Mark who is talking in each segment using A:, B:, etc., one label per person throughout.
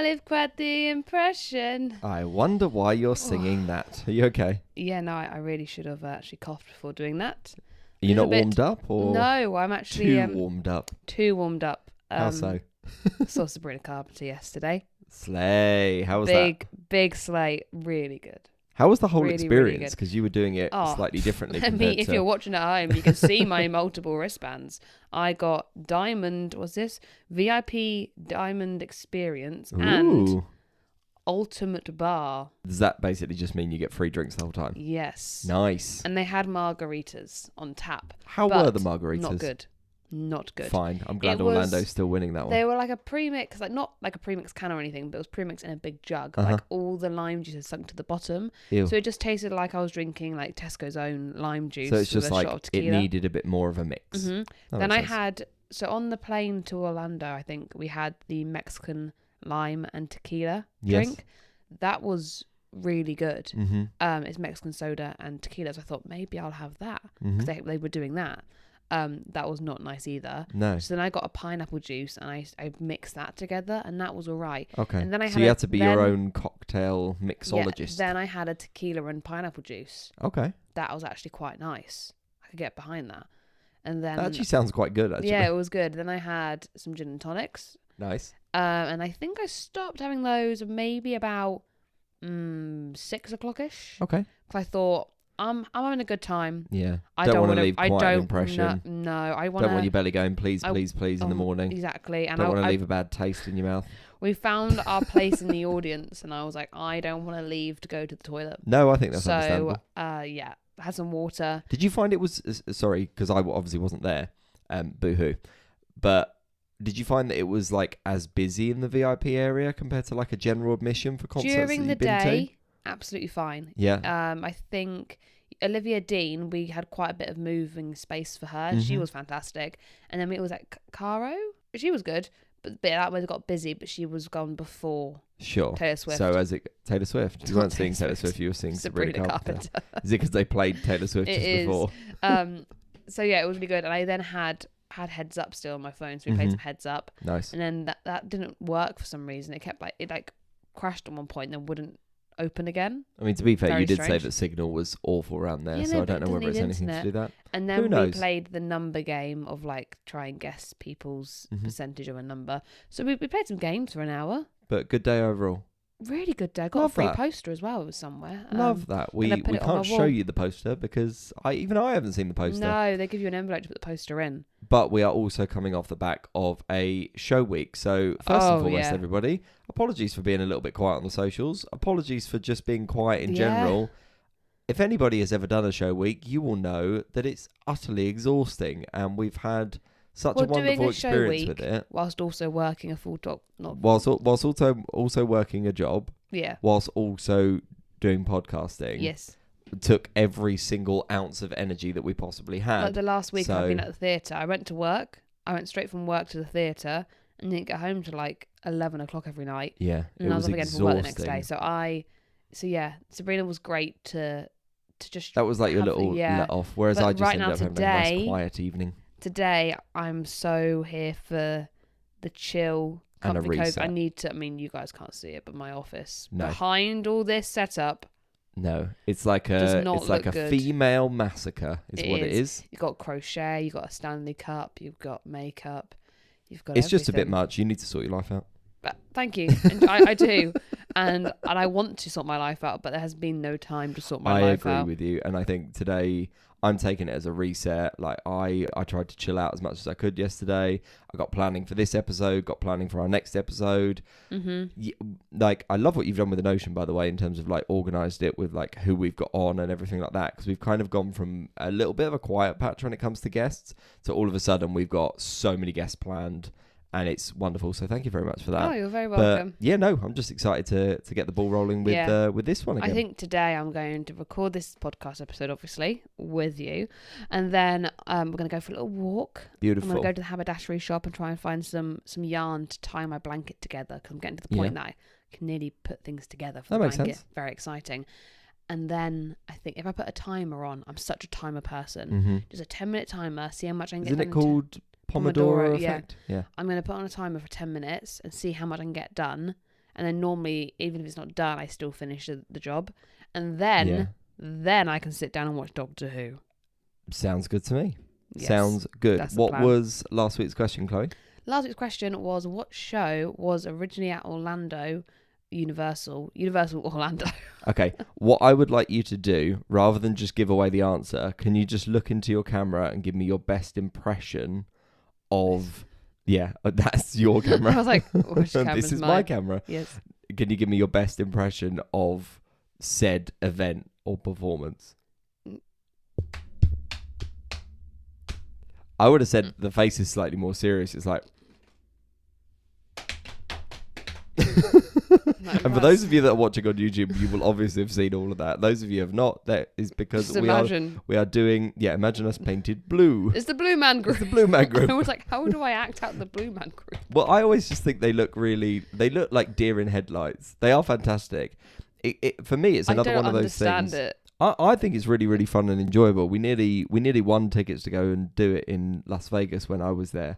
A: leave quite the impression.
B: I wonder why you're singing that. Are you okay?
A: Yeah, no, I really should have actually coughed before doing that.
B: Are you not
A: Little
B: warmed up or
A: No, I'm actually
B: too warmed up?
A: too warmed up.
B: How so?
A: Saw Sabrina Carpenter yesterday.
B: Slay. How was that?
A: Big slay. Really good.
B: How was the whole
A: Really,
B: experience? Because you were doing it
A: Oh,
B: slightly differently.
A: If you're watching at home, you can see my multiple wristbands. I got diamond, what's this? VIP diamond experience and
B: Ooh.
A: ultimate bar.
B: Does that basically just mean you get free drinks the whole time?
A: Yes.
B: Nice.
A: And they had margaritas on tap.
B: How were the margaritas?
A: Not good. Not good.
B: Fine. I'm glad
A: It was-
B: Orlando's still winning that one.
A: They were like a premix, like not like a premix can or anything, but it was premix in a big jug. Like all the lime juice had sunk to the bottom.
B: Ew.
A: So it just tasted like I was drinking like Tesco's own lime juice.
B: So it's
A: with
B: just
A: a
B: like
A: shot of
B: it
A: tequila.
B: needed a bit more of a mix.
A: hmm
B: That
A: Then
B: makes
A: I
B: sense.
A: had, so on the plane to Orlando, I think we had the Mexican lime and tequila
B: Yes.
A: drink. That was really good.
B: Mm-hmm.
A: It's Mexican soda and tequila. So I thought maybe I'll have that
B: Mm-hmm.
A: because they were doing that. That was not nice either.
B: No.
A: So then I got a pineapple juice and I mixed that together and that was all right.
B: Okay.
A: And then I
B: so
A: had
B: you
A: a-
B: had to be
A: then-
B: your own cocktail mixologist.
A: Then I had a tequila and pineapple juice.
B: Okay.
A: That was actually quite nice. I could get behind that. And then
B: That actually sounds quite good, actually.
A: yeah, it was good. Then I had some gin and tonics.
B: Nice.
A: And I think I stopped having those maybe about 6 o'clock-ish.
B: Okay.
A: Because I thought, I'm having a good time.
B: Yeah.
A: I
B: don't
A: don't
B: want to
A: wanna-
B: leave
A: I
B: quite an
A: don't
B: impression.
A: No, I want
B: Don't want your belly going, please,
A: I-
B: please, please, in the morning.
A: Exactly. And
B: Don't want to
A: I
B: leave a bad taste in your mouth.
A: we found our place in the audience, and I was like, I don't want to leave to go to the toilet.
B: No, I think that's
A: So,
B: understandable.
A: yeah, had some water.
B: Did you find it was... sorry, because I obviously wasn't there. Boo-hoo. But did you find that it was like as busy in the VIP area compared to like a general admission for concerts
A: During
B: that
A: the
B: you've been to?
A: day, absolutely fine.
B: Yeah.
A: I think Olivia Dean, we had quite a bit of moving space for her. She
B: Mhm.
A: was fantastic. And then it was like Caro. She was good, but that one got busy, but she was gone before
B: Sure.
A: Taylor Swift.
B: So as it... Taylor Swift? You
A: Not
B: weren't seeing
A: Taylor
B: Taylor
A: Swift.
B: Swift, you were seeing
A: Sabrina
B: Carpenter.
A: Carpenter.
B: Is it because they played Taylor Swift
A: It
B: just
A: is.
B: before?
A: So yeah, it was really good. And I then had Heads Up still on my phone, so we played
B: Mhm.
A: some Heads Up.
B: Nice.
A: And then that didn't work for some reason. It kept like crashed at one point and then wouldn't open again.
B: I mean, to be fair,
A: Very
B: you did say
A: strange.
B: that signal was awful around there,
A: Yeah,
B: so
A: no,
B: I don't
A: but
B: know
A: it
B: whether it's
A: doesn't
B: anything
A: need
B: to do that.
A: And
B: Who
A: then we
B: knows?
A: played the number game of like try and guess people's
B: Mhm.
A: percentage of a number. So we played some games for an hour.
B: But good day overall.
A: Really good day. Got
B: Love
A: a free
B: that.
A: poster as well. It was somewhere.
B: Love that. We
A: and I put it on my
B: can't show
A: wall.
B: you the poster because I haven't seen the poster.
A: No, they give you an envelope to put the poster in.
B: But we are also coming off the back of a show week. So first and
A: Oh,
B: foremost,
A: yeah.
B: everybody, apologies for being a little bit quiet on the socials. Apologies for just being quiet in
A: Yeah.
B: general. If anybody has ever done a show week, you will know that it's utterly exhausting, and we've had such a
A: Well, doing
B: wonderful
A: a show
B: experience
A: week
B: with it.
A: whilst also working a full job. Not
B: Whilst also working a job,
A: yeah.
B: whilst also doing podcasting,
A: Yes.
B: took every single ounce of energy that we possibly had.
A: Like the last week I've been
B: So-
A: at the theatre. I went to work. I went straight from work to the theatre and didn't get home till like 11 o'clock every night.
B: Yeah,
A: And
B: it
A: I
B: was
A: was up again for work the next day.
B: exhausting.
A: So yeah, Sabrina was great to just
B: That was like your
A: have-
B: little
A: yeah.
B: let off, whereas
A: But
B: I just
A: right
B: ended
A: now
B: up having a nice
A: today-
B: quiet evening.
A: Today I'm so here for the chill,
B: And a
A: comfy cozy.
B: reset.
A: I need to. I mean, you guys can't see it, but my office
B: No.
A: behind all this setup,
B: No, it's like
A: Does
B: a
A: not look good.
B: female massacre is
A: It
B: what it
A: is.
B: is.
A: you've got crochet, you've got a Stanley Cup, you've got makeup, you've got.
B: It's just a bit
A: everything.
B: much. You need to sort your life out.
A: But thank you. And I do, and I want to sort my life out, but there has been no time to sort my
B: I
A: life
B: agree
A: out.
B: with you, and I think today I'm taking it as a reset. Like I tried to chill out as much as I could yesterday. I got planning for this episode, got planning for our next episode. Like I love what you've done with the Notion, by the way, in terms of like organised it with like who we've got on and everything like that. Because we've kind of gone from a little bit of a quiet patch when it comes to guests to all of a sudden we've got so many guests planned. And it's wonderful, so thank you very much for that.
A: Oh, you're very
B: But
A: welcome.
B: yeah, no, I'm just excited to get the ball rolling with
A: Yeah.
B: with this one again.
A: I think today I'm going to record this podcast episode, obviously, with you. And then we're going to go for a little walk. I'm
B: Beautiful.
A: going to go to the haberdashery shop and try and find some yarn to tie my blanket together because I'm getting to the point that I can nearly put things together for
B: That
A: the
B: makes
A: blanket.
B: sense.
A: Very exciting. And then I think if I put a timer on, I'm such a timer person.
B: Mm-hmm.
A: Just a 10-minute timer, see how much I can get
B: Isn't
A: done.
B: it called Pomodoro
A: yeah.
B: effect? Yeah.
A: I'm going to put on a timer for 10 minutes and see how much I can get done. and then normally, even if it's not done, I still finish the job, and
B: Yeah.
A: then I can sit down and watch Doctor Who.
B: Sounds good to me.
A: Yes,
B: Sounds good.
A: that's the
B: What
A: plan.
B: was last week's question, Chloe?
A: Last week's question was, what show was originally at Orlando, Universal Orlando?
B: Okay. What I would like you to do, rather than just give away the answer, can you just look into your camera and give me your best impression of... Yeah, that's your camera.
A: I was like, which camera's
B: This is
A: mine?
B: my camera.
A: Yes.
B: Can you give me your best impression of said event or performance? I would have said the face is slightly more serious. It's like... And for those of you that are watching on YouTube, you will obviously have seen all of that. Those of you who have not, that is because
A: Just imagine.
B: we are doing... Yeah, imagine us painted blue.
A: It's the Blue Man Group.
B: It's the Blue Man Group.
A: I was like, how do I act out the Blue Man Group?
B: Well, I always just think they look like deer in headlights. They are fantastic. For me, it's another one of those things.
A: I don't understand it.
B: I think it's really, really fun and enjoyable. We nearly won tickets to go and do it in Las Vegas when I was there.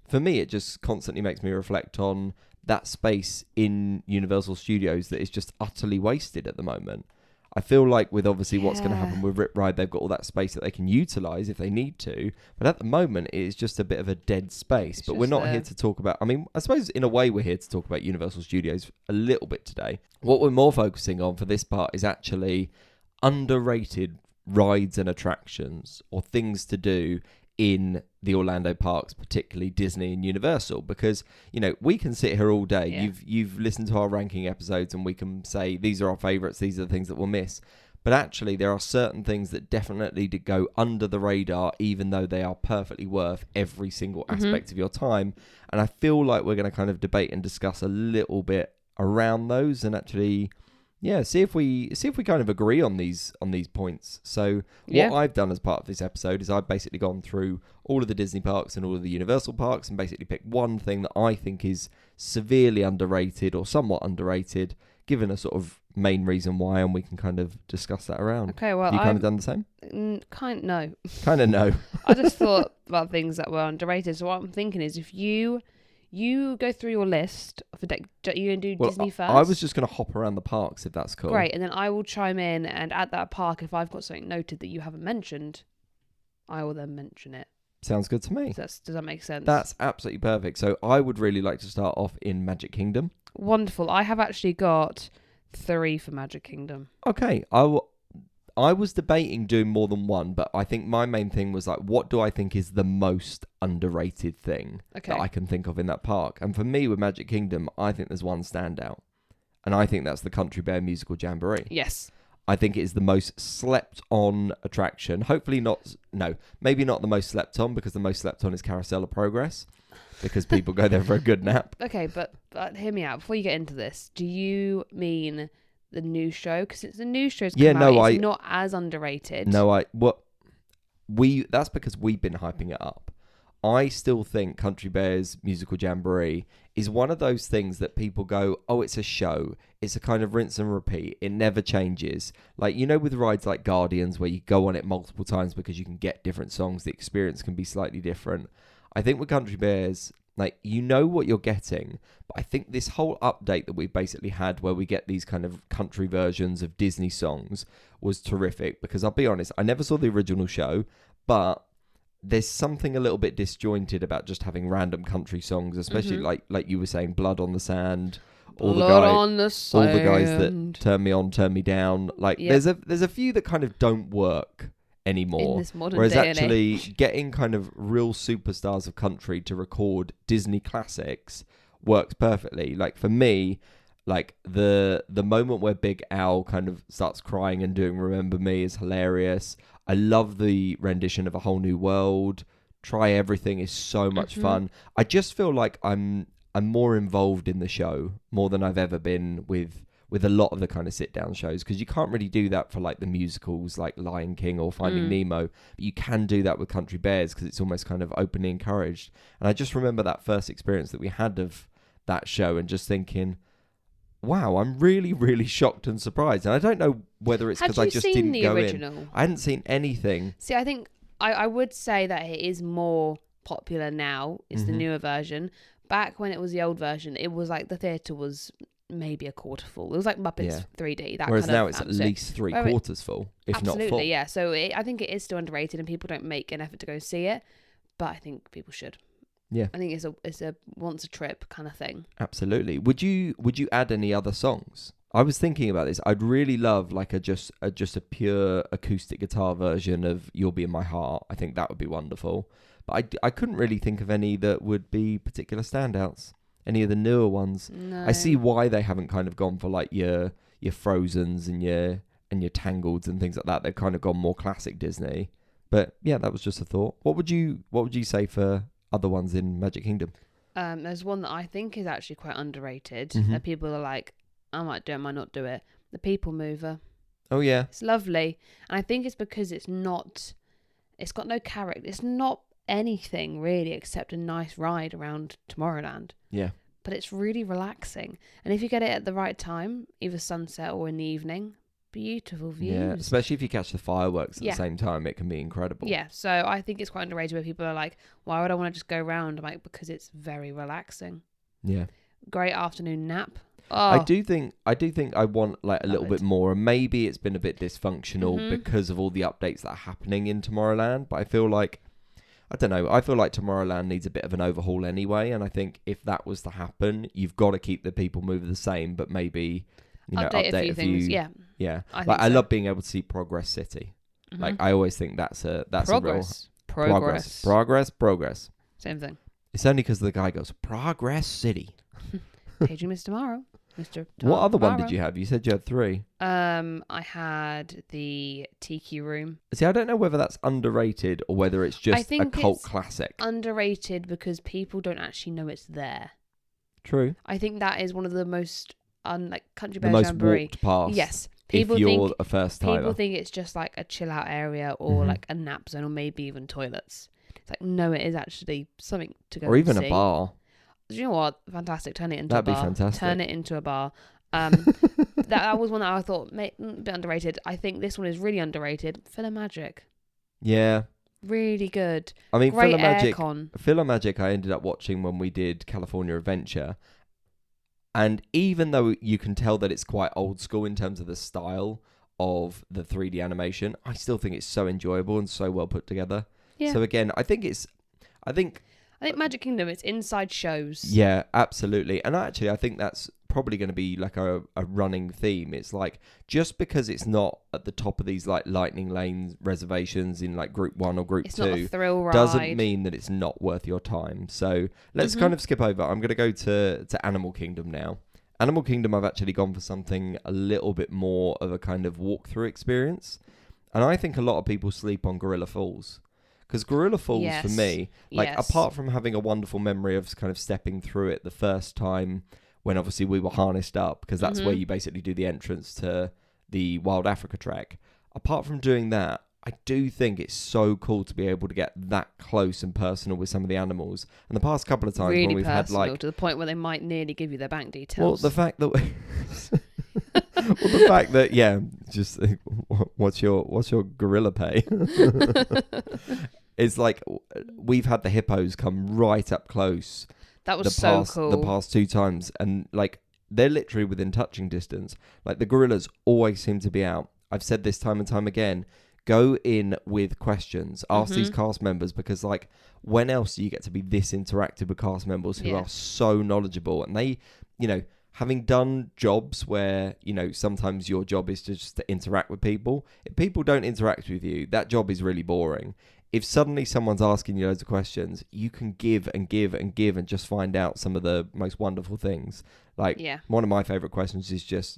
B: For me, it just constantly makes me reflect on that space in Universal Studios that is just utterly wasted at the moment. I feel like with obviously what's going to happen with Rip Ride, they've got all that space that they can utilise if they need to. But at the moment, it is just a bit of a dead space.
A: It's
B: But we're
A: just
B: not
A: there.
B: here to talk about... I mean, I suppose in a way we're here to talk about Universal Studios a little bit today. What we're more focusing on for this part is actually underrated rides and attractions or things to do in the Orlando parks, particularly Disney and Universal, because we can sit here all day.
A: Yeah.
B: You've listened to our ranking episodes and we can say these are our favorites, these are the things that we'll miss, but actually there are certain things that definitely did go under the radar, even though they are perfectly worth every single aspect of your time. And I feel like we're going to kind of debate and discuss a little bit around those and actually see if we kind of agree on these points. So what I've done as part of this episode is I've basically gone through all of the Disney parks and all of the Universal parks and basically picked one thing that I think is severely underrated or somewhat underrated, given a sort of main reason why, and we can kind of discuss that around.
A: Okay, well,
B: you kind of done the same?
A: No.
B: Kind of no.
A: I just thought about things that were underrated. So what I'm thinking is, if you go through your list for you and do Disney first.
B: I was just going to hop around the parks if that's cool.
A: Great, and then I will chime in, and at that park, if I've got something noted that you haven't mentioned, I will then mention it.
B: Sounds good to me.
A: Does that make sense?
B: That's absolutely perfect. So I would really like to start off in Magic Kingdom.
A: Wonderful. I have actually got 3 for Magic Kingdom.
B: Okay, I was debating doing more than one, but I think my main thing was like, what do I think is the most underrated thing that I can think of in that park? And for me, with Magic Kingdom, I think there's one standout. And I think that's the Country Bear Musical Jamboree.
A: Yes.
B: I think it is the most slept on attraction. Maybe not the most slept on, because the most slept on is Carousel of Progress, because people go there for a good nap.
A: Okay, but hear me out. Before you get into this, do you mean the new show? Because since the new show's come out, it's not as underrated.
B: That's because we've been hyping it up. I still think Country Bears Musical Jamboree is one of those things that people go, oh, it's a show. It's a kind of rinse and repeat. It never changes. Like, with rides like Guardians, where you go on it multiple times because you can get different songs, the experience can be slightly different. I think with Country Bears, like, what you're getting, but I think this whole update that we basically had where we get these kind of country versions of Disney songs was terrific, because I'll be honest, I never saw the original show, but there's something a little bit disjointed about just having random country songs, especially like you were saying, Blood on the Sand, all the guys that Turn Me On, Turn Me Down. Like, there's a few that kind of don't work anymore.
A: In this modern
B: whereas
A: day
B: actually
A: and age.
B: Getting kind of real superstars of country to record Disney classics works perfectly. Like, for me, like the moment where Big Al kind of starts crying and doing Remember Me is hilarious. I love the rendition of A Whole New World. Try Everything is so much fun. I just feel like I'm more involved in the show more than I've ever been with a lot of the kind of sit-down shows, because you can't really do that for like the musicals like Lion King or Finding Nemo, but you can do that with Country Bears because it's almost kind of openly encouraged. And I just remember that first experience that we had of that show and just thinking, wow, I'm really, really shocked and surprised. And I don't know whether it's because I just didn't go in. I hadn't seen anything.
A: See, I think I would say that it is more popular now. It's the newer version. Back when it was the old version, it was like the theatre was maybe a quarter full. It was like Muppets
B: Yeah.
A: 3D. That
B: Whereas
A: kind
B: now
A: of
B: it's at
A: atmosphere.
B: least three
A: Where it-
B: quarters full, if
A: Absolutely,
B: not full.
A: yeah. So I think it is still underrated, and people don't make an effort to go see it. But I think people should.
B: Yeah.
A: I think it's a once a trip kind of thing.
B: Absolutely. Would you add any other songs? I was thinking about this. I'd really love like just a pure acoustic guitar version of "You'll Be in My Heart." I think that would be wonderful. But I couldn't really think of any that would be particular standouts. Any of the newer ones.
A: No.
B: I see why they haven't kind of gone for like your Frozens and your Tangleds and things like that. They've kind of gone more classic Disney. But yeah, that was just a thought. What would you say for other ones in Magic Kingdom?
A: There's one that I think is actually quite underrated.
B: Mhm.
A: That people are like, I might do it, I might not do it. The People Mover.
B: Oh yeah.
A: It's lovely. And I think it's because it's got no character. It's not anything really except a nice ride around Tomorrowland.
B: Yeah.
A: But it's really relaxing. And if you get it at the right time, either sunset or in the evening, beautiful views.
B: Yeah, especially if you catch the fireworks at
A: Yeah.
B: the same time, it can be incredible.
A: Yeah, so I think it's quite underrated where people are like, why would I want to just go around? I'm like, because it's very relaxing.
B: Yeah.
A: Great afternoon nap. Oh,
B: I do think I want like a little
A: Love it.
B: bit more, and maybe it's been a bit dysfunctional
A: Mhm.
B: because of all the updates that are happening in Tomorrowland. But I feel like Tomorrowland needs a bit of an overhaul anyway, and I think if that was to happen, you've got to keep the People Mover the same, but maybe
A: update a few things. Yeah.
B: Yeah,
A: I think
B: like I
A: so.
B: love being able to see Progress City.
A: Mhm.
B: Like I always think that's a real
A: Progress.
B: progress.
A: Same thing.
B: It's only because the guy goes Progress City.
A: Paging Miss Tomorrow. Mr.
B: What other one
A: Tomorrow.
B: did you have? You said you had 3.
A: I had the Tiki Room.
B: See, I don't know whether that's underrated or whether it's just a
A: think
B: cult
A: it's
B: classic.
A: Underrated because people don't actually know it's there.
B: True.
A: I think that is one of the most like Country
B: The
A: Bear
B: most
A: Jamboree.
B: walked past.
A: Yes,
B: If
A: people
B: you're
A: think
B: a first timer.
A: people think it's just like a chill out area or
B: Mhm.
A: like a nap zone or maybe even toilets. It's like no, it is actually something to go
B: or even
A: and
B: a
A: see.
B: bar.
A: Do you know what? Fantastic. Turn it into
B: That'd
A: a
B: be
A: bar.
B: fantastic.
A: Turn it into a bar. That was one that I thought a bit underrated. I think this one is really underrated. Philomagic.
B: Yeah.
A: Really good.
B: I mean,
A: Great
B: Philomagic.
A: aircon.
B: Philomagic, I ended up watching when we did California Adventure. And even though you can tell that it's quite old school in terms of the style of the 3D animation, I still think it's so enjoyable and so well put together.
A: Yeah.
B: So again, I think
A: Magic Kingdom, it's inside shows.
B: yeah, absolutely. And actually, I think that's probably going to be like a running theme. It's like, just because it's not at the top of these like lightning lane reservations in like group 1 or group
A: It's
B: 2
A: not a thrill ride.
B: doesn't mean that it's not worth your time. So let's kind of skip over. I'm going to go to Animal Kingdom now. Animal Kingdom, I've actually gone for something a little bit more of a kind of walkthrough experience. And I think a lot of people sleep on Gorilla Falls. Because Gorilla Falls,
A: Yes.
B: for me, like
A: Yes.
B: apart from having a wonderful memory of kind of stepping through it the first time when obviously we were harnessed up, because that's where you basically do the entrance to the Wild Africa trek. Apart from doing that, I do think it's so cool to be able to get that close and personal with some of the animals. And the past couple of times
A: really
B: when we've
A: personal
B: had like,
A: to the point where they might nearly give you their bank
B: well,
A: details.
B: the fact that the fact that just what's your gorilla pay? It's like we've had the hippos come right up close.
A: that was so cool.
B: The past 2 times, and like they're literally within touching distance. Like the gorillas always seem to be out. I've said this time and time again. Go in with questions. Ask these cast members, because like when else do you get to be this interactive with cast members who are so knowledgeable, and they, having done jobs where, sometimes your job is just to interact with people. If people don't interact with you, that job is really boring. If suddenly someone's asking you loads of questions, you can give and give and give and just find out some of the most wonderful things. Like one of my favorite questions is just,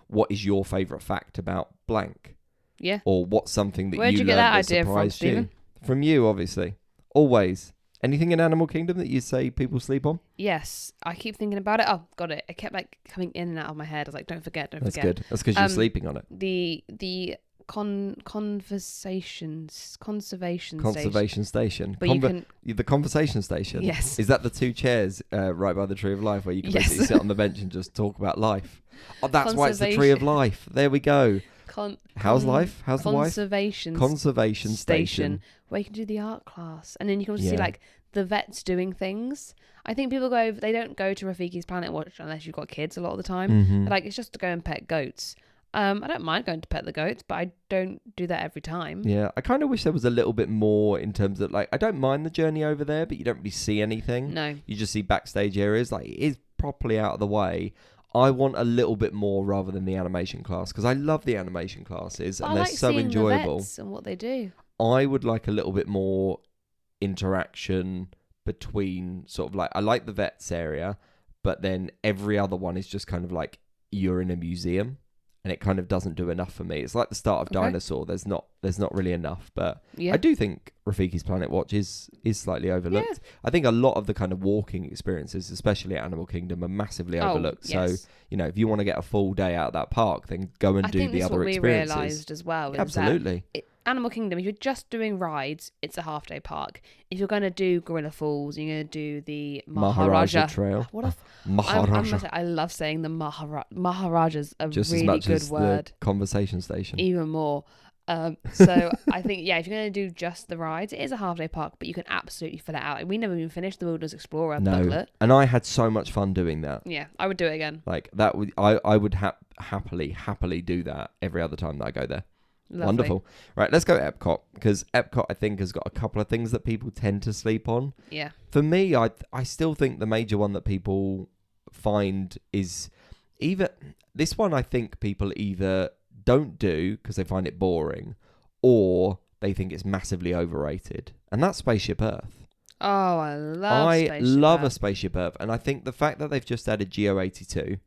B: what is your favorite fact about blank?
A: Yeah.
B: Or what's something that
A: Where'd you get
B: learned
A: that idea from,
B: surprised you?
A: Stephen?
B: From you, obviously. Always. Anything in Animal Kingdom that you say people sleep on?
A: Yes. I keep thinking about it. Oh, got it. It kept like coming in and out of my head. I was like, don't forget.
B: That's good. That's because you're sleeping on it.
A: The conservation
B: Station.
A: But you can,
B: The conversation station.
A: Yes.
B: Is that the 2 chairs right by the Tree of Life where you can
A: Yes.
B: basically sit on the bench and just talk about life? Oh, that's why it's the Tree of Life. There we go. How's life? How's the wife?
A: Conservation
B: Conservation Station.
A: where you can do the art class, and then you can also see
B: Yeah.
A: like the vets doing things. I think people they don't go to Rafiki's Planet Watch unless you've got kids a lot of the time.
B: Mm-hmm.
A: Like, it's just to go and pet goats. I don't mind going to pet the goats, but I don't do that every time.
B: Yeah, I kind of wish there was a little bit more in terms of, like, I don't mind the journey over there, but you don't really see anything.
A: No.
B: You just see backstage areas. Like, it is properly out of the way. I want a little bit more rather than the animation class, because I love the animation classes
A: But
B: and
A: I
B: they're
A: like
B: so
A: seeing
B: enjoyable.
A: the vets and what they do.
B: I would like a little bit more interaction between sort of like, I like the vets area, but then every other one is just kind of like you're in a museum, and it kind of doesn't do enough for me. It's like the start of
A: Okay.
B: Dinosaur. There's not really enough, but
A: Yeah.
B: I do think Rafiki's Planet Watch is slightly overlooked.
A: Yeah.
B: I think a lot of the kind of walking experiences, especially at Animal Kingdom, are massively overlooked.
A: Yes.
B: So, you know, if you want to get a full day out of that park, then go and
A: I
B: do
A: think
B: the
A: this is
B: other
A: what we
B: experiences.
A: realised as well. Is
B: Absolutely.
A: That Animal Kingdom, if you're just doing rides, it's a half-day park. If you're going to do Gorilla Falls, you're going to do the Maharaja
B: Trail.
A: What a
B: Maharaja.
A: I love saying the Maharaja's a
B: Just as
A: really
B: much
A: good
B: as
A: word.
B: the conversation station.
A: Even more. So I think, yeah, if you're going to do just the rides, it is a half-day park, but you can absolutely fill it out. Like, we never even finished the Wilderness Explorer booklet.
B: And I had so much fun doing that.
A: Yeah, I would do it again.
B: Like that would I would happily do that every other time that I go there.
A: Lovely.
B: Wonderful. Right, let's go to Epcot, because Epcot I think has got a couple of things that people tend to sleep on.
A: Yeah.
B: For me, I still think the major one that people find is either this one. I think people either don't do because they find it boring, or they think it's massively overrated, and that's Spaceship Earth.
A: Oh, I love
B: a Spaceship Earth, and I think the fact that they've just added Geo82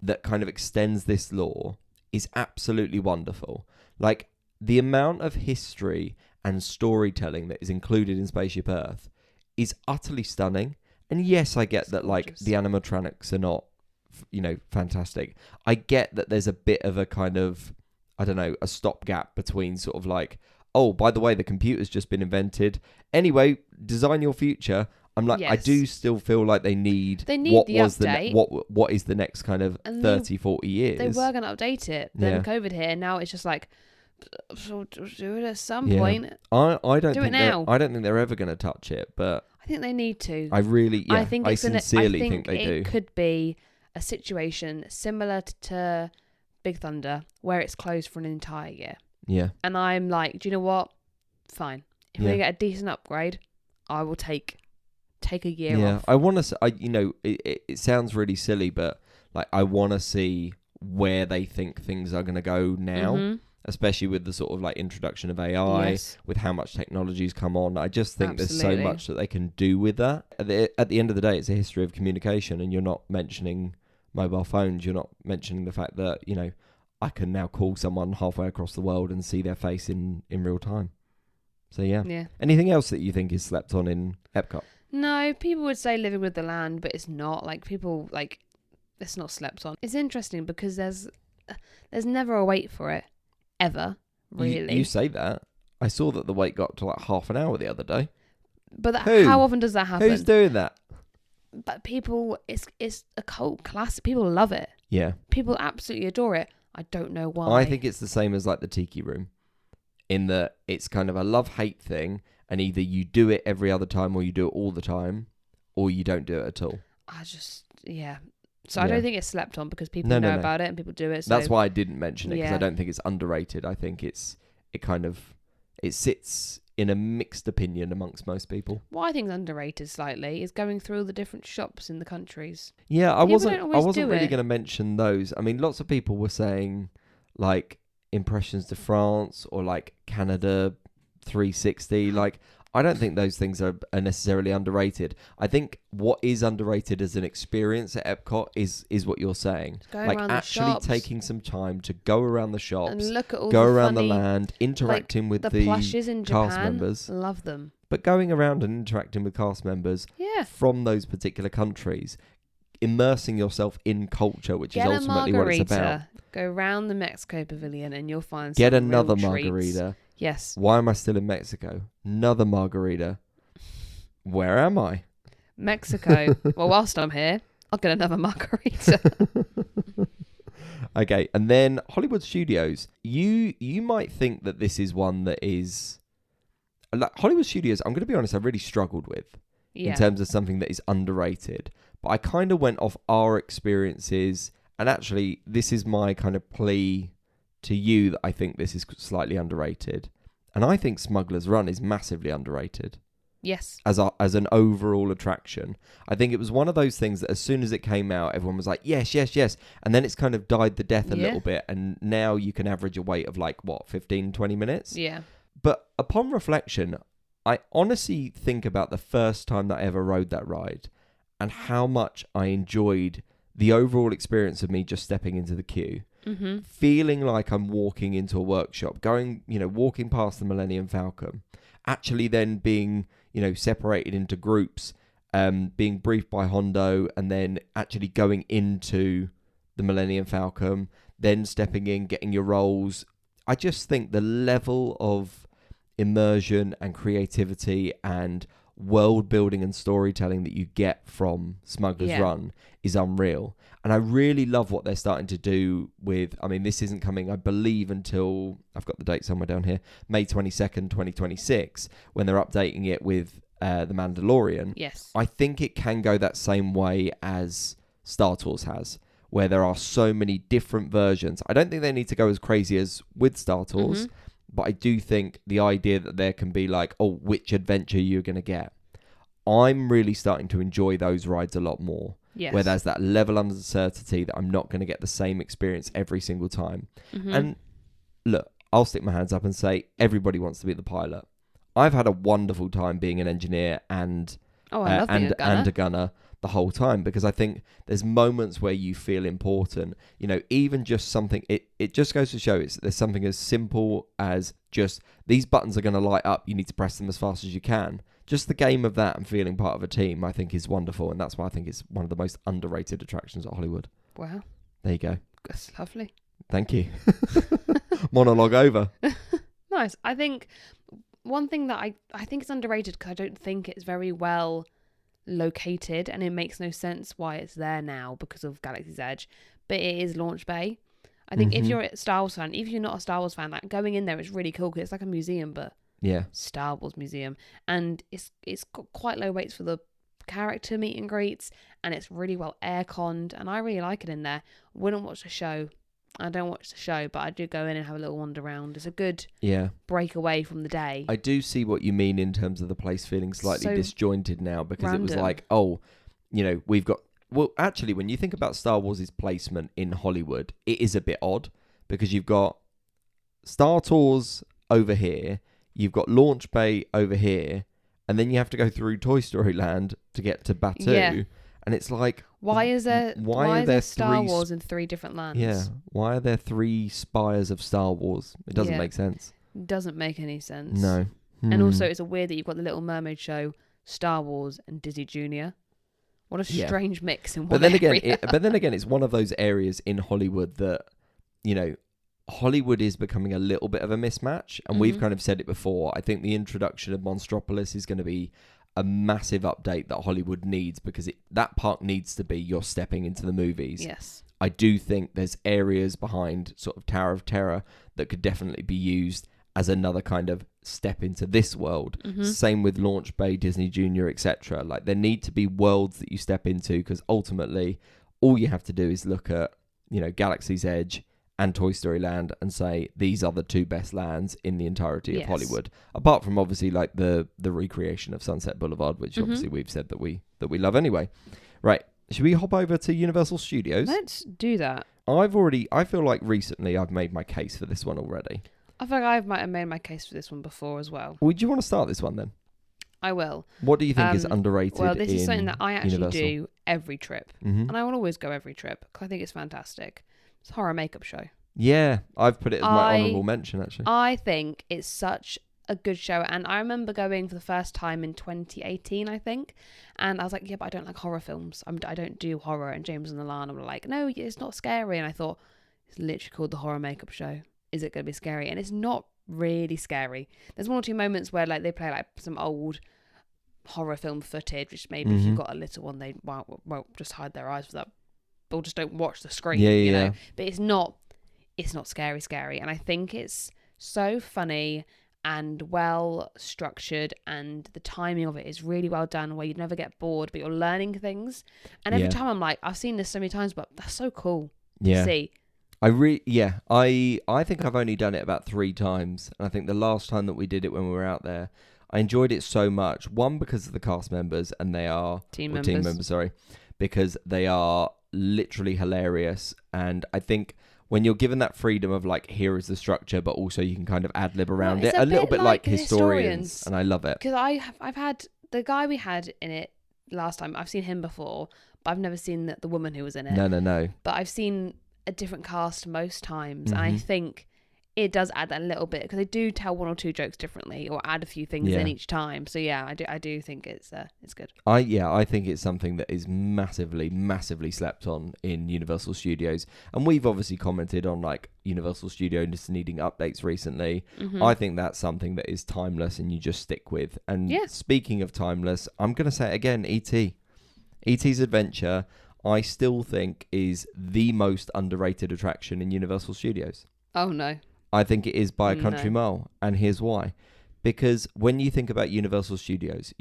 B: that kind of extends this lore is absolutely wonderful. Like, the amount of history and storytelling that is included in Spaceship Earth is utterly stunning. And yes, I get
A: It's
B: that, like,
A: gorgeous.
B: the animatronics are not, fantastic. I get that there's a bit of a kind of, I don't know, a stopgap between sort of like, oh, by the way, the computer's just been invented. Anyway, design your future. I'm like, I
A: Yes.
B: do still feel like they need
A: the update.
B: what is the next kind of
A: And
B: 30, 40 years.
A: They were going to update it. Then
B: Yeah.
A: COVID hit, and now it's just like, so do it at some
B: Yeah.
A: point.
B: I don't
A: Do it
B: think
A: now.
B: I don't think they're ever going to touch it, but
A: I think they need to.
B: I really,
A: I think it's
B: sincerely
A: I
B: think they
A: it
B: do.
A: could be a situation similar to Big Thunder, where it's closed for an entire year.
B: Yeah,
A: And I'm like, do you know what? Fine. If
B: Yeah.
A: we get a decent upgrade, I will take a year
B: yeah.
A: off.
B: I want to. It sounds really silly, but like I want to see where they think things are going to go now,
A: Mhm.
B: especially with the sort of like introduction of AI,
A: Yes.
B: with how much technology's come on. I just think there's so
A: Absolutely.
B: much that they can do with that. At the end of the day, it's a history of communication, and you're not mentioning mobile phones. You're not mentioning the fact that, I can now call someone halfway across the world and see their face in real time. So yeah.
A: Yeah.
B: Anything else that you think is slept on in Epcot?
A: No, people would say living with the land, but it's not. Like, people, like, it's not slept on. It's interesting because there's never a wait for it, ever, really.
B: You say that. I saw that the wait got up to like half an hour the other day.
A: But
B: Who?
A: how often does that happen?
B: Who's doing that?
A: But people, it's a cult classic. People love it.
B: Yeah.
A: People absolutely adore it. I don't know why.
B: I think it's the same as like the Tiki Room, in that it's kind of a love-hate thing, and either you do it every other time or you do it all the time, or you don't do it at all.
A: Yeah. So I
B: Yeah.
A: don't think it's slept on because people
B: No,
A: know
B: no, no.
A: about it and people do it. So
B: That's why I didn't mention it, because
A: Yeah.
B: I don't think it's underrated. I think it sits in a mixed opinion amongst most people.
A: what I think is underrated slightly is going through all the different shops in the countries.
B: Yeah, I
A: People
B: wasn't
A: don't always do
B: really
A: it.
B: going to mention those. I mean, lots of people were saying like Impressions de France or like Canada 360. Like, I don't think those things are necessarily underrated. I think what is underrated as an experience at Epcot is what you're saying.
A: Going
B: Like
A: around the
B: actually
A: shops
B: taking some time to go around the shops,
A: and look at all
B: go
A: the
B: around
A: funny,
B: the land, interacting with
A: the
B: the
A: plushes in
B: cast
A: Japan.
B: members.
A: Love them.
B: But going around and interacting with cast members
A: Yeah.
B: from those particular countries, immersing yourself in culture, which
A: Get
B: is
A: a
B: ultimately what it's about.
A: margarita. Go round the Mexico Pavilion and you'll find
B: Get
A: some real
B: another
A: treats.
B: margarita.
A: Yes.
B: Why am I still in Mexico? Another margarita. Where am I?
A: Mexico. Well, whilst I'm here, I'll get another margarita.
B: Okay, and then Hollywood Studios. You might think that this is one that is like Hollywood Studios. I'm going to be honest, I really struggled with,
A: Yeah.
B: in terms of something that is underrated. But I kind of went off our experiences, and actually, this is my kind of plea to you that I think this is slightly underrated. And I think Smuggler's Run is massively underrated
A: Yes.
B: as an overall attraction. I think it was one of those things that as soon as it came out, everyone was like, yes, yes, yes. And then it's kind of died the death a little bit. And now you can average a wait of like, 15, 20 minutes?
A: Yeah.
B: But upon reflection, I honestly think about the first time that I ever rode that ride and how much I enjoyed the overall experience of me just stepping into the queue.
A: Mm-hmm.
B: Feeling like I'm walking into a workshop, walking past the Millennium Falcon, actually then being, separated into groups, being briefed by Hondo, and then actually going into the Millennium Falcon, then stepping in, getting your roles. I just think the level of immersion and creativity and world building and storytelling that you get from Smuggler's Run is unreal. And I really love what they're starting to do with, this isn't coming, I believe, until, I've got the date somewhere down here, May 22nd, 2026, when they're updating it with The Mandalorian.
A: Yes.
B: I think it can go that same way as Star Tours has, where there are so many different versions. I don't think they need to go as crazy as with Star Tours, but I do think the idea that there can be like, which adventure you're going to get. I'm really starting to enjoy those rides a lot more.
A: Yes.
B: Where there's that level of uncertainty that I'm not going to get the same experience every single time.
A: Mm-hmm.
B: And look, I'll stick my hands up and say everybody wants to be the pilot. I've had a wonderful time being an engineer and a gunner the whole time, because I think there's moments where you feel important. Even just something, it just goes to show there's something as simple as just these buttons are going to light up. You need to press them as fast as you can. Just the game of that and feeling part of a team, I think, is wonderful. And that's why I think it's one of the most underrated attractions at Hollywood.
A: Wow.
B: There you go.
A: That's lovely.
B: Thank you. Monologue over.
A: Nice. I think one thing that I think is underrated, because I don't think it's very well located, and it makes no sense why it's there now because of Galaxy's Edge, but it is Launch Bay. I think if you're a Star Wars fan, even if you're not a Star Wars fan, like going in there is really cool because it's like a museum, but Star Wars museum, and it's got quite low rates for the character meet and greets, and it's really well air-conned, and I really like it in there. Wouldn't watch the show. I don't watch the show, but I do go in and have a little wander around. It's a good break away from the day.
B: I do see what you mean in terms of the place feeling slightly disjointed now, because
A: random.
B: It was like, we've got... Well, actually, when you think about Star Wars' placement in Hollywood, it is a bit odd, because you've got Star Tours over here, you've got Launch Bay over here, and then you have to go through Toy Story Land to get to Batuu. Yeah. And it's like... Why is there
A: Star Wars in 3 different lands?
B: Yeah. Why are there 3 spires of Star Wars? It doesn't make sense.
A: It doesn't make any sense.
B: No.
A: And also, it's weird that you've got the Little Mermaid show, Star Wars, and Disney Junior. What a strange mix in one area.
B: But then again, it's one of those areas in Hollywood that, Hollywood is becoming a little bit of a mismatch. And we've kind of said it before. I think the introduction of Monstropolis is going to be a massive update that Hollywood needs, because that park needs to be you're stepping into the movies.
A: Yes.
B: I do think there's areas behind sort of Tower of Terror that could definitely be used as another kind of step into this world. Same with Launch Bay, Disney Junior, etc. Like, there need to be worlds that you step into, because ultimately all you have to do is look at, Galaxy's Edge and Toy Story Land and say these are the 2 best lands in the entirety of Hollywood, apart from obviously like the recreation of Sunset Boulevard, which obviously we've said that we love anyway. Right, should we hop over to Universal Studios?
A: Let's do that.
B: I feel like recently I've made my case for this one already.
A: I feel like I might have made my case for this one before as well.
B: Would you want to start this one then?
A: I will.
B: What do you think is underrated?
A: Well, this is something that I actually do every trip,
B: and
A: I will always go every trip because I think it's fantastic. It's a horror makeup show.
B: Yeah, I've put it as my honourable mention, actually.
A: I think it's such a good show, and I remember going for the first time in 2018, I think, and I was like, yeah, but I don't like horror films. I don't do horror, and James and Alana were like, no, it's not scary, and I thought, it's literally called the horror makeup show. Is it going to be scary? And it's not really scary. There's 1 or 2 moments where like they play like some old horror film footage, which maybe if you've got a little one, they won't just hide their eyes for that, or just don't watch the screen, you know. But it's not scary, and I think it's so funny, and well structured, and the timing of it is really well done, where you never get bored, but you're learning things. And every
B: Yeah.
A: time I'm like, I've seen this so many times, but that's so cool to
B: Yeah.
A: see.
B: I think I've only done it about 3 times, and I think the last time that we did it when we were out there, I enjoyed it so much. One, because of the cast members, and they are
A: Team
B: or
A: members.
B: team members, sorry, because they are literally hilarious. And I think when you're given that freedom of like, here is the structure, but also you can kind of ad lib around
A: it's
B: it,
A: a
B: a little
A: bit
B: bit like
A: like
B: historians,
A: Historians.
B: and I love it.
A: Because I've had the guy we had in it last time. I've seen him before, but I've never seen the woman who was in it.
B: No.
A: But I've seen a different cast most times, and I
B: Mhm.
A: think it does add that little bit, because they do tell 1 or 2 jokes differently, or add a few things
B: Yeah.
A: in each time. So yeah, I do think it's good.
B: I think it's something that is massively slept on in Universal Studios, and we've obviously commented on like Universal Studios needing updates recently.
A: Mhm.
B: I think that's something that is timeless and you just stick with. And
A: Yeah.
B: speaking of timeless, I'm gonna say it again, ET's Adventure, I still think is the most underrated attraction in Universal Studios.
A: Oh no.
B: I think it is by a country
A: No.
B: mile, and here's why. Because when you think about Universal Studios,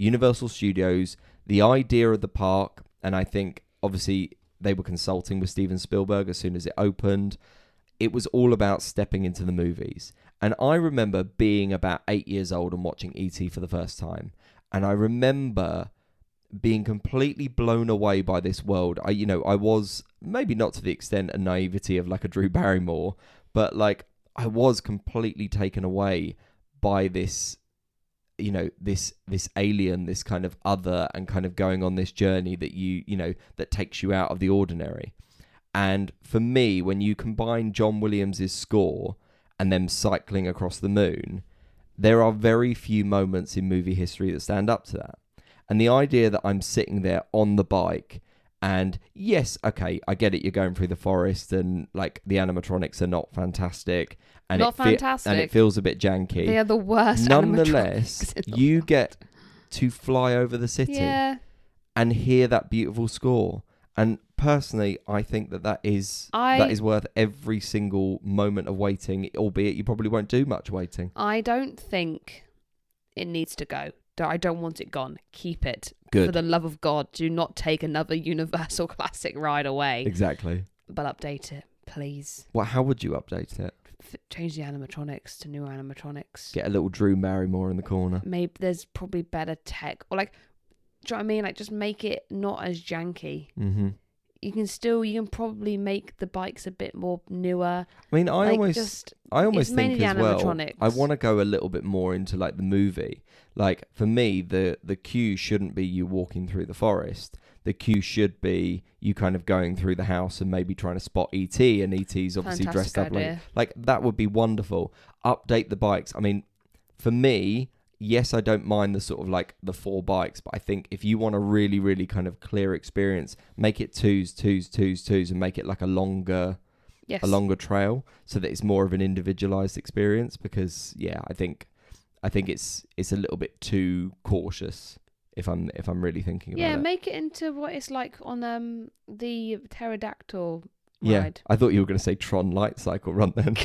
B: the idea of the park, and I think obviously they were consulting with Steven Spielberg as soon as it opened, it was all about stepping into the movies. And I remember being about 8 years old and watching E.T. for the first time. And I remember being completely blown away by this world. I was maybe not to the extent and naivety of like a Drew Barrymore, but like I was completely taken away by this, this alien, this kind of other, and kind of going on this journey that that takes you out of the ordinary. And for me, when you combine John Williams' score and them cycling across the moon, there are very few moments in movie history that stand up to that. And the idea that I'm sitting there on the bike, and yes, okay, I get it, you're going through the forest and like the animatronics are not fantastic. And
A: Fantastic.
B: And it feels a bit janky.
A: They are the worst.
B: Nonetheless,
A: animatronics in the
B: you
A: world.
B: get to fly over the city
A: Yeah.
B: and hear that beautiful score. And personally, I think that is worth every single moment of waiting, albeit you probably won't do much waiting.
A: I don't think it needs to go. I don't want it gone. Keep it.
B: Good.
A: For the love of God, do not take another Universal Classic ride away.
B: Exactly.
A: But update it, please.
B: Well, how would you update it?
A: Change the animatronics to newer animatronics.
B: Get a little Drew Barrymore in the corner.
A: Maybe there's probably better tech. Or like, do you know what I mean? Like, just make it not as janky.
B: Mm-hmm.
A: You can probably make the bikes a bit more newer.
B: I mean, I
A: it's
B: almost
A: mainly
B: think as
A: the
B: well,
A: animatronics.
B: I want to go a little bit more into like the movie. Like for me, the cue shouldn't be you walking through the forest. The cue should be you kind of going through the house and maybe trying to spot E.T. and E.T.'s obviously
A: Fantastic
B: dressed up
A: idea.
B: like that would be wonderful. Update the bikes. I mean, for me, yes, I don't mind the sort of like the 4 bikes, but I think if you want a really, really kind of clear experience, make it twos, and make it like a longer trail so that it's more of an individualized experience. Because yeah, I think it's a little bit too cautious if I'm really thinking about it.
A: Yeah, make it into what it's like on the pterodactyl
B: Yeah,
A: ride.
B: I thought you were going to say Tron Light Cycle Run then.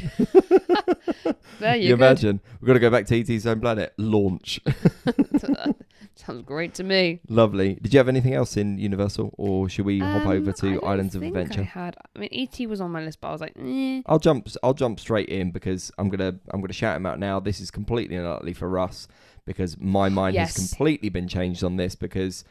A: There
B: you
A: you go.
B: imagine? We've got to go back to E.T.'s Home Planet. Launch.
A: Sounds great to me.
B: Lovely. Did you have anything else in Universal, or should we hop over to Islands of Adventure?
A: I mean, E.T. was on my list, but I was like, eh.
B: I'll jump straight in because I'm gonna shout him out now. This is completely and utterly for Russ, because my mind has completely been changed on this, because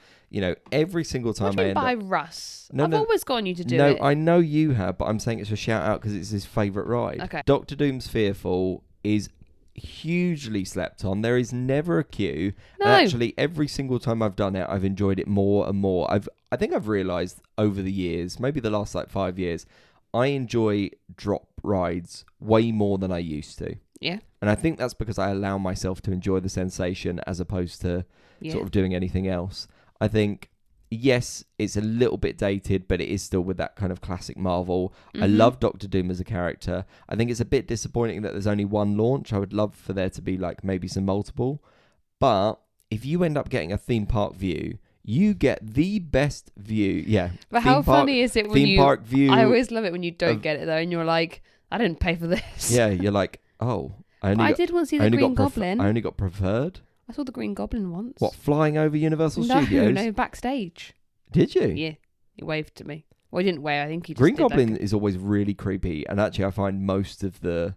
B: every single time
A: What do you mean
B: I
A: by
B: end up,
A: Russ?
B: No,
A: I've
B: no.
A: always gotten you to do
B: no,
A: it.
B: I know you have, but I'm saying it's a shout out because it's his favourite ride.
A: Okay.
B: Doctor Doom's Fearful is hugely slept on. There is never a queue.
A: No.
B: And actually, every single time I've done it, I've enjoyed it more and more. I think I've realised over the years, maybe the last like 5 years, I enjoy drop rides way more than I used to.
A: Yeah.
B: And I think that's because I allow myself to enjoy the sensation as opposed to sort of doing anything else. I think, yes, it's a little bit dated, but it is still with that kind of classic Marvel.
A: Mm-hmm.
B: I love Doctor Doom as a character. I think it's a bit disappointing that there's only one launch. I would love for there to be like maybe some multiple. But if you end up getting a theme park view, you get the best view. Yeah.
A: But how funny is it when
B: theme park view?
A: I always love it when you don't get it though, and you're like, I didn't pay for this.
B: Yeah, you're like, oh.
A: I did want to see the Green Goblin.
B: I only got preferred.
A: I saw the Green Goblin once.
B: What, flying over Universal Studios?
A: No, backstage.
B: Did you?
A: Yeah, he waved to me. Well, he didn't wave. I think he just
B: Green
A: did
B: Goblin is always really creepy, and actually I find most of the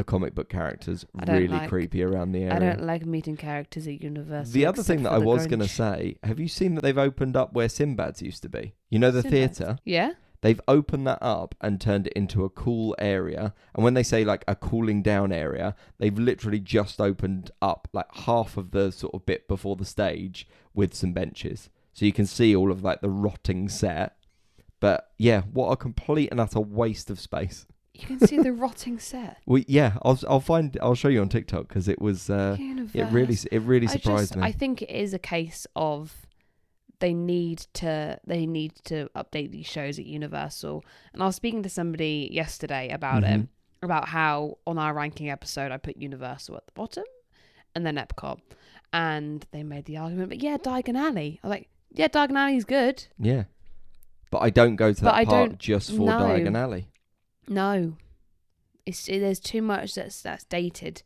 B: comic book characters really creepy around the area.
A: I don't like meeting characters at Universal.
B: The other thing that I was going to say, have you seen that they've opened up where Sinbad's used to be? You know the theatre?
A: Yeah.
B: They've opened that up and turned it into a cool area. And when they say like a cooling down area, they've literally just opened up like half of the sort of bit before the stage with some benches. So you can see all of like the rotting set. But yeah, what a complete and utter waste of space.
A: You can see the rotting set.
B: Well, yeah, I'll show you on TikTok because it was it really surprised me.
A: I think it is a case of they need to update these shows at Universal. And I was speaking to somebody yesterday about it, about how on our ranking episode I put Universal at the bottom and then Epcot, and they made the argument, but yeah, Diagon Alley. I was like, yeah, Diagon Alley's good.
B: Yeah, but I don't go to that park just for Diagon Alley.
A: No, there's too much that's dated.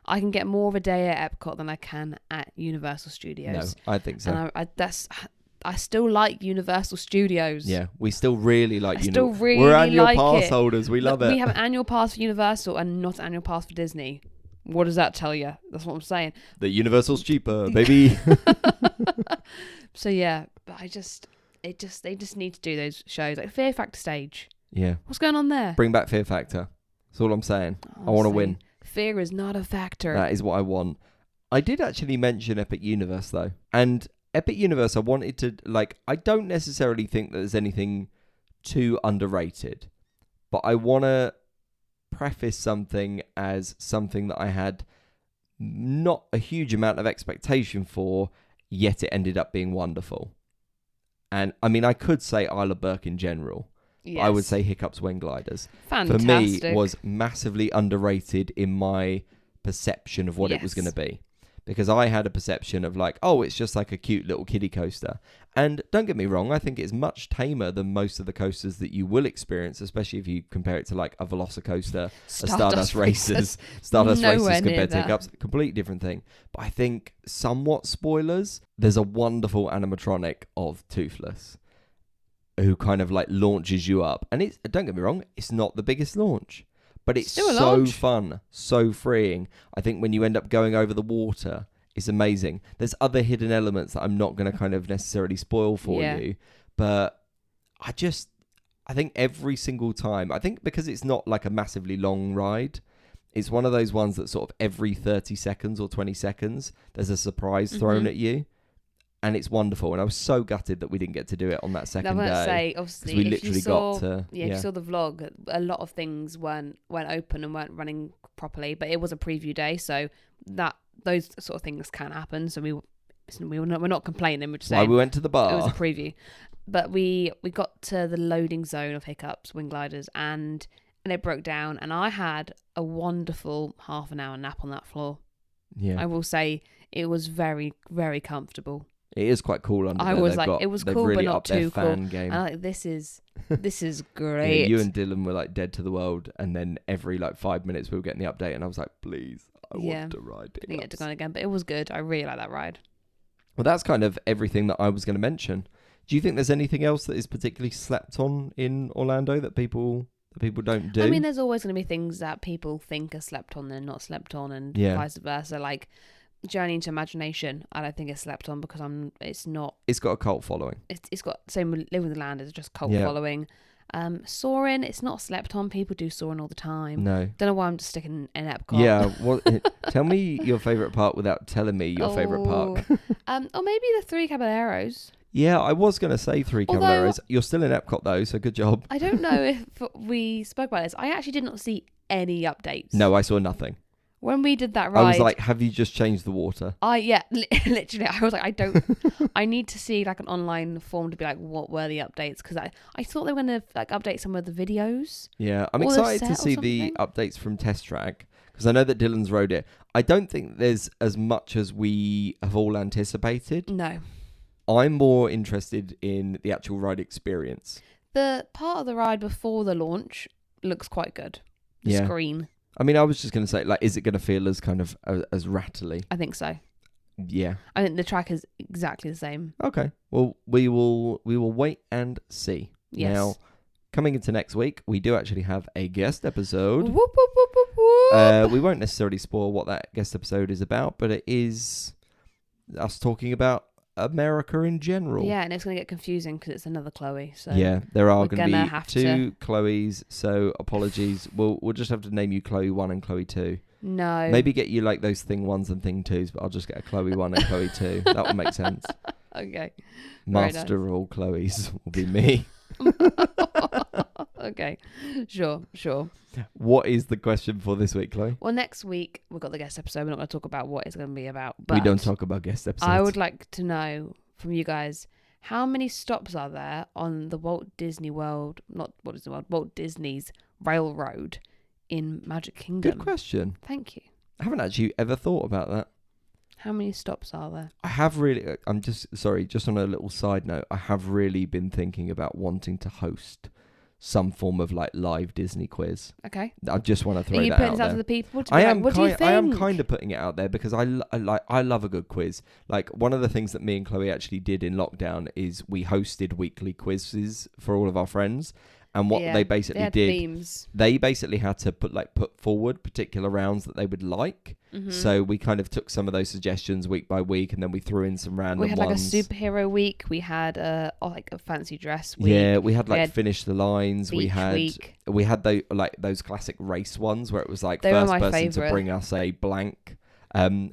A: I can get more of a day at Epcot than I can at Universal Studios.
B: No, I think so.
A: And I still like Universal Studios.
B: Yeah, we still really like
A: Universal.
B: We're annual pass holders. We love it.
A: We have an annual pass for Universal and not an annual pass for Disney. What does that tell you? That's what I'm saying.
B: The Universal's cheaper, baby.
A: So yeah, but they just need to do those shows like Fear Factor stage.
B: Yeah.
A: What's going on there?
B: Bring back Fear Factor. That's all I'm saying. I want to win.
A: Fear is not a factor.
B: That is what I want. I did actually mention Epic Universe though. And Epic Universe, I wanted to, I don't necessarily think that there's anything too underrated. But I want to preface something as something that I had not a huge amount of expectation for, yet it ended up being wonderful. And I mean, I could say Isle of Berk in general. Yes. I would say Hiccups Wing Gliders.
A: Fantastic.
B: For me, was massively underrated in my perception of what it was going to be. Because I had a perception of it's just like a cute little kiddie coaster. And don't get me wrong, I think it's much tamer than most of the coasters that you will experience, especially if you compare it to a Velocicoaster, a Stardust Racers. Stardust Racers compared to Hiccups, completely different thing. But I think, somewhat spoilers, there's a wonderful animatronic of Toothless who kind of launches you up. And it's, don't get me wrong, it's not the biggest launch. But it's so fun, so freeing. I think when you end up going over the water, it's amazing. There's other hidden elements that I'm not going to kind of necessarily spoil for you. But I think every single time, I think because it's not like a massively long ride, it's one of those ones that sort of every 30 seconds or 20 seconds, there's a surprise thrown at you. And it's wonderful. And I was so gutted that we didn't get to do it on that second day. I was
A: say, obviously,
B: we literally got to...
A: Yeah, if you saw the vlog, a lot of things weren't open and weren't running properly. But it was a preview day, so those sort of things can happen. So we're not complaining. We're just saying...
B: we went to the bar.
A: It was a preview. But we got to the loading zone of Hiccups Wing Gliders and it broke down. And I had a wonderful half an hour nap on that floor.
B: Yeah.
A: I will say it was very, very comfortable.
B: It is quite cool under there.
A: I was it was cool,
B: really
A: but not too cool.
B: Game.
A: And this is great.
B: Yeah, you and Dylan were dead to the world, and then every 5 minutes we were getting the update, and I was like, please, I want to ride it.
A: I didn't get to go again, but it was good. I really like that ride.
B: Well, that's kind of everything that I was going to mention. Do you think there's anything else that is particularly slept on in Orlando that people don't do?
A: I mean, there's always going to be things that people think are slept on and not slept on, and vice versa. Journey into Imagination, I don't think it's slept on because it's not.
B: It's got a cult following.
A: It's got same with Live with the Land. It's just cult following. Soarin', it's not slept on. People do Soarin' all the time.
B: No,
A: don't know why I'm just sticking in Epcot.
B: Yeah, tell me your favourite park without telling me your favourite park.
A: Or maybe the Three Caballeros.
B: Yeah, I was going to say Three Caballeros. You're still in Epcot though, so good job.
A: I don't know if we spoke about this. I actually did not see any updates.
B: No, I saw nothing.
A: When we did that ride,
B: I was like, have you just changed the water?
A: Literally. I was like, I need to see an online form to be what were the updates? Because I thought they were going to update some of the videos.
B: Yeah, I'm excited to see the updates from Test Track because I know that Dylan's rode it. I don't think there's as much as we have all anticipated.
A: No.
B: I'm more interested in the actual ride experience.
A: The part of the ride before the launch looks quite good. The screen.
B: I mean, I was just going to say, like, is it going to feel as kind of as rattly?
A: I think so.
B: Yeah.
A: I think the track is exactly the same.
B: Okay. Well, we will wait and see.
A: Yes.
B: Now, coming into next week, we do actually have a guest episode.
A: Whoop, whoop, whoop, whoop, whoop.
B: We won't necessarily spoil what that guest episode is about, but it is us talking about America in general.
A: Yeah, and it's going to get confusing because it's another Chloe. So
B: Yeah, there are
A: we're
B: going to
A: gonna
B: be
A: have
B: two Chloes, so apologies. We'll just have to name you Chloe 1 and Chloe 2.
A: No.
B: Maybe get you like those thing 1s and thing 2s, but I'll just get a Chloe 1 and Chloe 2. That would make sense.
A: Okay.
B: Master of all Chloes will be me.
A: Okay. Sure.
B: What is the question for this week, Chloe?
A: Well, next week we've got the guest episode. We're not going to talk about what it's going to be about. But
B: We don't talk about guest episodes.
A: I would like to know from you guys, how many stops are there on the Walt Disney's Railroad in Magic Kingdom?
B: Good question.
A: Thank you.
B: I haven't actually ever thought about that.
A: How many stops are there?
B: I have really, I'm just on a little side note, I have really been thinking about wanting to host some form of like live Disney quiz.
A: Okay.
B: I just want to throw
A: Are you
B: that
A: putting
B: out
A: this out
B: there.
A: to the people? To be like, what do you think?
B: I am kind of putting it out there because I love a good quiz. Like one of the things that me and Chloe actually did in lockdown is we hosted weekly quizzes for all of our friends. And what they basically did,
A: themes.
B: they basically had to put forward particular rounds that they would like.
A: Mm-hmm.
B: So we kind of took some of those suggestions week by week, and then we threw in some random ones.
A: We had like a superhero week. We had a fancy dress week.
B: Yeah, we had
A: had
B: finish the lines. We had
A: week.
B: we had those classic race ones where it was like
A: They were
B: first
A: my
B: person
A: favourite.
B: to bring us a blank.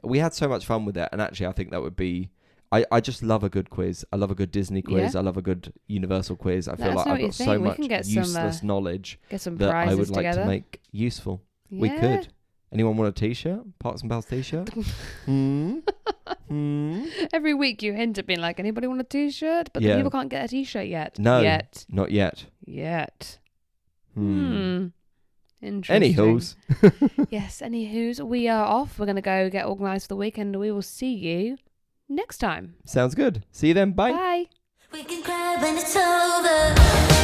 B: We had so much fun with it, and actually I think that would be. I just love a good quiz. I love a good Disney quiz.
A: Yeah.
B: I love a good Universal quiz. I feel
A: Let us
B: like
A: know
B: I've
A: what you
B: got so
A: think. We
B: much
A: can get some,
B: useless knowledge
A: Get some
B: that
A: prizes
B: I would like
A: together.
B: to make useful.
A: Yeah.
B: We could. Anyone want a t-shirt? Parks and Pals t-shirt?
A: Every week you hint at being like, anybody want a t-shirt? But
B: Yeah.
A: the people can't get a t-shirt yet.
B: No.
A: Yet.
B: Not yet.
A: Interesting.
B: Anywho's.
A: Yes, anywho's. We are off. We're going to go get organised for the weekend. We will see you next time.
B: Sounds good. See you then. Bye.
A: Bye.
C: We can cry when it's over.